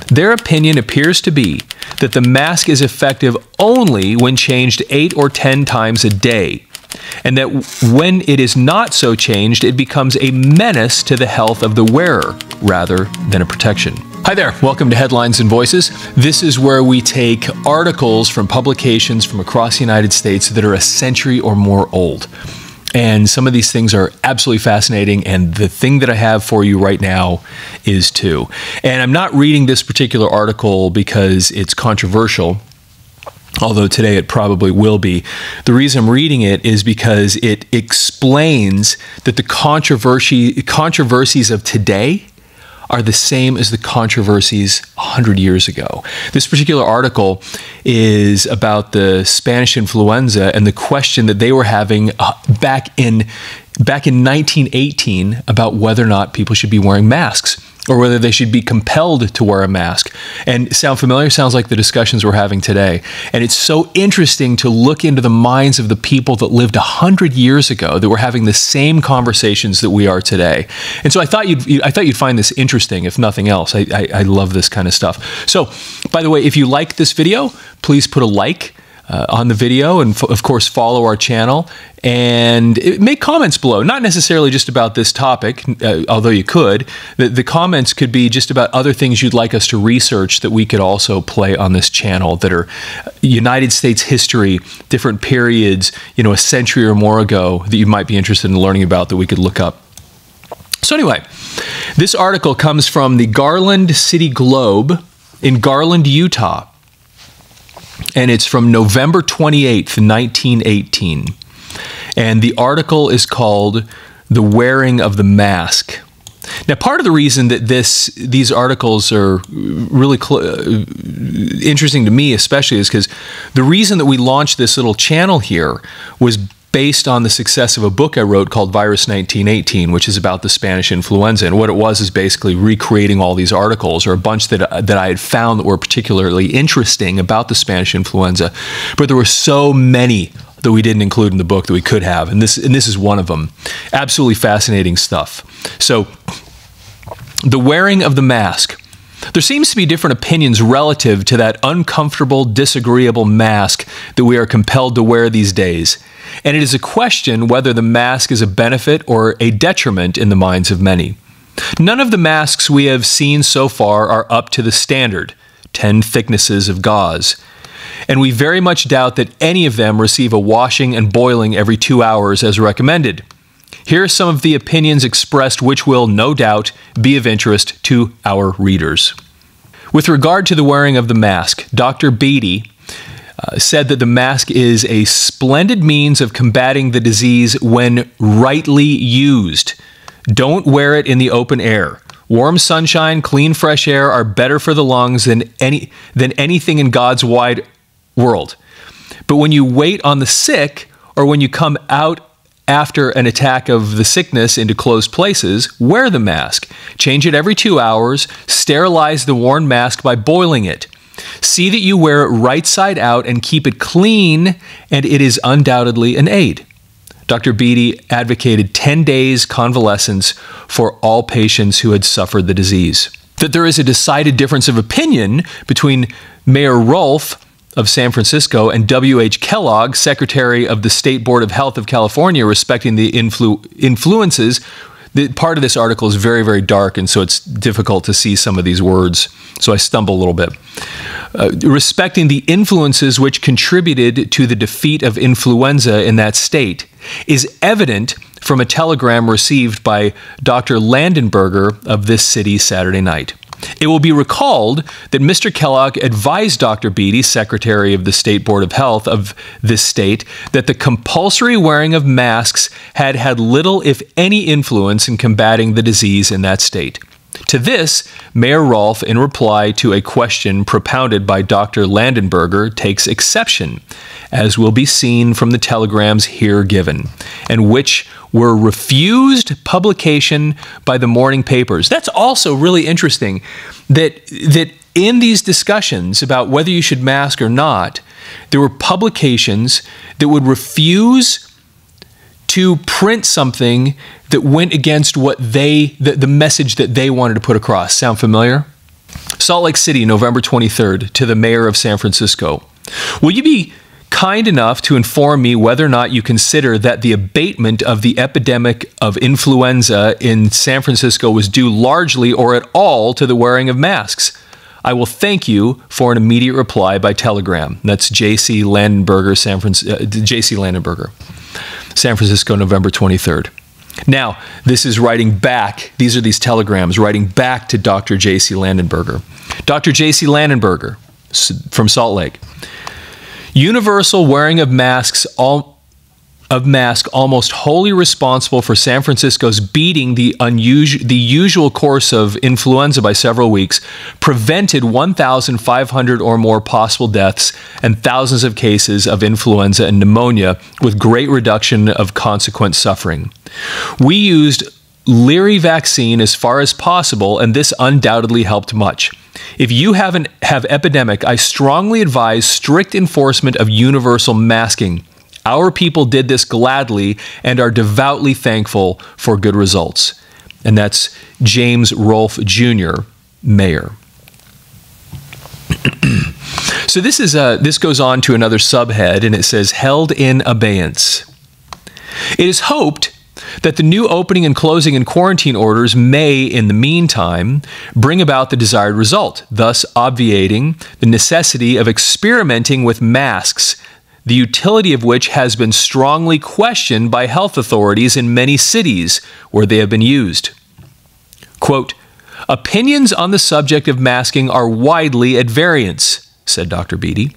Their opinion appears to be that the mask is effective only when changed 8 or 10 times a day, and that when it is not so changed, it becomes a menace to the health of the wearer rather than a protection. Hi there, welcome to Headlines and Voices. This is where we take articles from publications from across the United States that are a century or more old. And some of these things are absolutely fascinating, and the thing that I have for you right now is too. And I'm not reading this particular article because it's controversial, although today it probably will be. The reason I'm reading it is because it explains that the controversies of today are the same as the controversies 100 years ago. This particular article is about the Spanish influenza and the question that they were having back in 1918 about whether or not people should be wearing masks, or whether they should be compelled to wear a mask. And sound familiar? Sounds like the discussions we're having today. And it's so interesting to look into the minds of the people that lived 100 years ago that were having the same conversations that we are today. And so I thought you'd find this interesting, if nothing else. I love this kind of stuff. So, by the way, if you like this video, please put a like on the video, and of course follow our channel, and make comments below, not necessarily just about this topic, although you could. The comments could be just about other things you'd like us to research that we could also play on this channel that are United States history, different periods, a century or more ago that you might be interested in learning about that we could look up. So anyway, this article comes from the Garland City Globe in Garland, Utah. And it's from November 28th, 1918. And the article is called "The Wearing of the Mask." Now, part of the reason that these articles are really interesting to me especially is because the reason that we launched this little channel here was based on the success of a book I wrote called Virus 1918, which is about the Spanish influenza. And what it was is basically recreating all these articles, or a bunch that I had found that were particularly interesting about the Spanish influenza. But there were so many that we didn't include in the book that we could have. And this is one of them. Absolutely fascinating stuff. So, the wearing of the mask. There seems to be different opinions relative to that uncomfortable, disagreeable mask that we are compelled to wear these days. And it is a question whether the mask is a benefit or a detriment in the minds of many. None of the masks we have seen so far are up to the standard, 10 thicknesses of gauze. And we very much doubt that any of them receive a washing and boiling every 2 hours as recommended. Here are some of the opinions expressed which will, no doubt, be of interest to our readers. With regard to the wearing of the mask, Dr. Beatty said that the mask is a splendid means of combating the disease when rightly used. Don't wear it in the open air. Warm sunshine, clean fresh air are better for the lungs than anything in God's wide world. But when you wait on the sick, or when you come out after an attack of the sickness into closed places, wear the mask. Change it every 2 hours. Sterilize the worn mask by boiling it. See that you wear it right side out and keep it clean, and it is undoubtedly an aid. Dr. Beatty advocated 10 days convalescence for all patients who had suffered the disease. That there is a decided difference of opinion between Mayor Rolfe of San Francisco and W.H. Kellogg, Secretary of the State Board of Health of California, respecting the influences. The part of this article is very, very dark, and so it's difficult to see some of these words, so I stumble a little bit. Respecting the influences which contributed to the defeat of influenza in that state is evident from a telegram received by Dr. Landenberger of this city Saturday night. It will be recalled that Mr. Kellogg advised Dr. Beatty, Secretary of the State Board of Health of this state, that the compulsory wearing of masks had had little, if any, influence in combating the disease in that state. To this, Mayor Rolfe, in reply to a question propounded by Dr. Landenberger, takes exception, as will be seen from the telegrams here given, and which were refused publication by the morning papers. That's also really interesting, that in these discussions about whether you should mask or not, there were publications that would refuse to print something that went against what the message that they wanted to put across. Sound familiar? Salt Lake City, November 23rd, to the mayor of San Francisco. Will you be kind enough to inform me whether or not you consider that the abatement of the epidemic of influenza in San Francisco was due largely or at all to the wearing of masks? I will thank you for an immediate reply by telegram. That's J.C. Landenberger, San Francisco, November 23rd. Now, this is writing back. These are these telegrams writing back to Dr. J.C. Landenberger. Dr. J.C. Landenberger from Salt Lake. Universal wearing of masks almost wholly responsible for San Francisco's beating the usual course of influenza by several weeks, prevented 1,500 or more possible deaths and thousands of cases of influenza and pneumonia with great reduction of consequent suffering. We used Leary vaccine as far as possible, and this undoubtedly helped much. If you have epidemic, I strongly advise strict enforcement of universal masking. Our people did this gladly and are devoutly thankful for good results. And that's James Rolfe Jr., mayor. So this goes on to another subhead, and it says, held in abeyance. It is hoped that the new opening and closing and quarantine orders may, in the meantime, bring about the desired result, thus obviating the necessity of experimenting with masks, the utility of which has been strongly questioned by health authorities in many cities where they have been used. Quote, opinions on the subject of masking are widely at variance, said Dr. Beatty.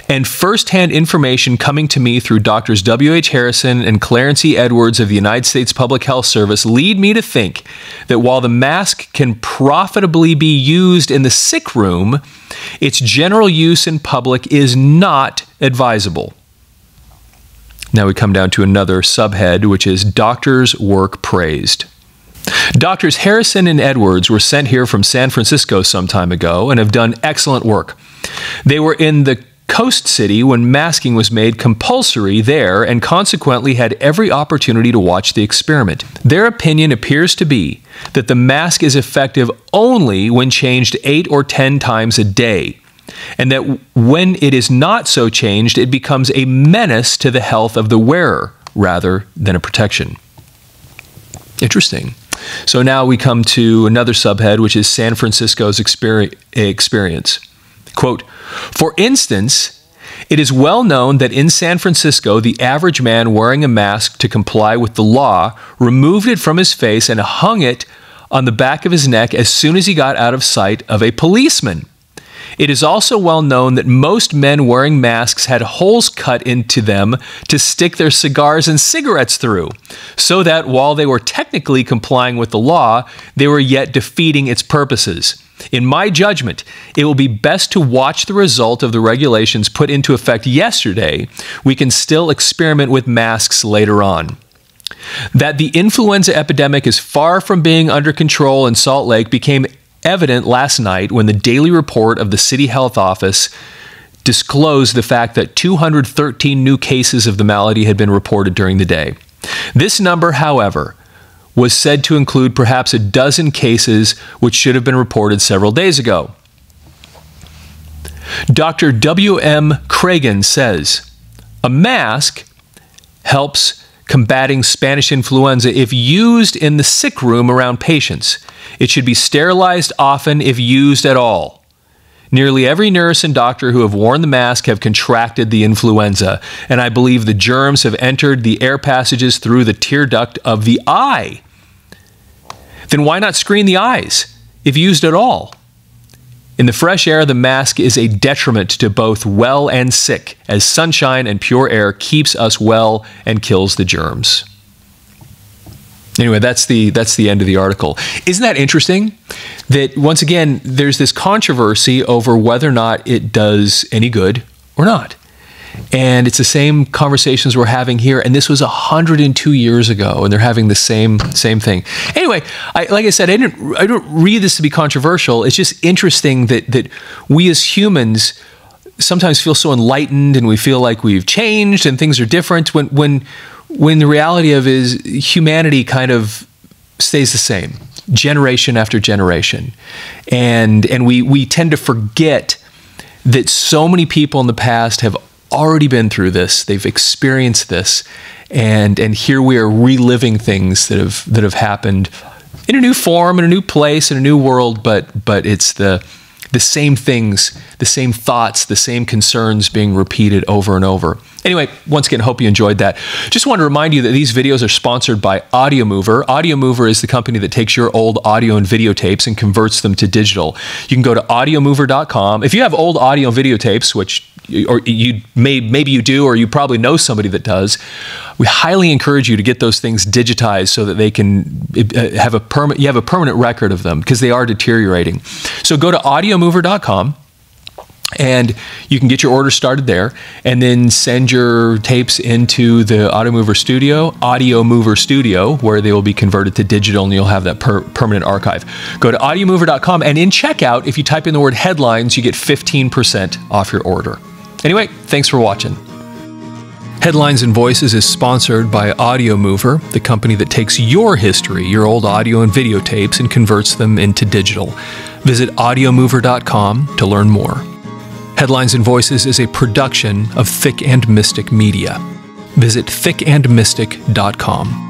And first-hand information coming to me through Drs. W.H. Harrison and Clarence E. Edwards of the United States Public Health Service lead me to think that while the mask can profitably be used in the sick room, its general use in public is not advisable. Now we come down to another subhead, which is Doctors' Work Praised. Doctors Harrison and Edwards were sent here from San Francisco some time ago and have done excellent work. They were in the Coast City when masking was made compulsory there and consequently had every opportunity to watch the experiment. Their opinion appears to be that the mask is effective only when changed 8 or 10 times a day, and that when it is not so changed, it becomes a menace to the health of the wearer rather than a protection. Interesting. So now we come to another subhead, which is San Francisco's experience. Quote, for instance, it is well known that in San Francisco, the average man wearing a mask to comply with the law removed it from his face and hung it on the back of his neck as soon as he got out of sight of a policeman. It is also well known that most men wearing masks had holes cut into them to stick their cigars and cigarettes through, so that while they were technically complying with the law, they were yet defeating its purposes. In my judgment, it will be best to watch the result of the regulations put into effect yesterday. We can still experiment with masks later on. That the influenza epidemic is far from being under control in Salt Lake became evident last night when the daily report of the City Health Office disclosed the fact that 213 new cases of the malady had been reported during the day. This number, however, was said to include perhaps a dozen cases which should have been reported several days ago. Dr. W.M. Cragen says, a mask helps combating Spanish influenza if used in the sick room around patients. It should be sterilized often if used at all. Nearly every nurse and doctor who have worn the mask have contracted the influenza, and I believe the germs have entered the air passages through the tear duct of the eye. Then why not screen the eyes, if used at all? In the fresh air, the mask is a detriment to both well and sick, as sunshine and pure air keeps us well and kills the germs. Anyway, that's the end of the article. Isn't that interesting? That, once again, there's this controversy over whether or not it does any good or not. And it's the same conversations we're having here. And this was 102 years ago, and they're having the same thing. Anyway, like I said, I don't read this to be controversial. It's just interesting that we as humans sometimes feel so enlightened, and we feel like we've changed and things are different when the reality of is humanity kind of stays the same. generation after generation. And we tend to forget that so many people in the past have already been through this. They've experienced this. And here we are reliving things that have happened in a new form, in a new place, in a new world, but it's the same things, the same thoughts, the same concerns being repeated over and over. Anyway, once again, hope you enjoyed that. Just want to remind you that these videos are sponsored by Audiomover. Audiomover is the company that takes your old audio and videotapes and converts them to digital. You can go to audiomover.com. If you have old audio and videotapes, maybe you do, or you probably know somebody that does, we highly encourage you to get those things digitized so that they can have a permanent record of them, because they are deteriorating. So go to audiomover.com. and you can get your order started there, and then send your tapes into the Audiomover Studio, where they will be converted to digital, and you'll have that permanent archive. Go to audiomover.com, and in checkout, if you type in the word headlines, you get 15% off your order. Anyway, thanks for watching. Headlines and Voices is sponsored by Audiomover, the company that takes your history, your old audio and videotapes, and converts them into digital. Visit audiomover.com to learn more. Headlines and Voices is a production of Thick and Mystic Media. Visit thickandmystic.com.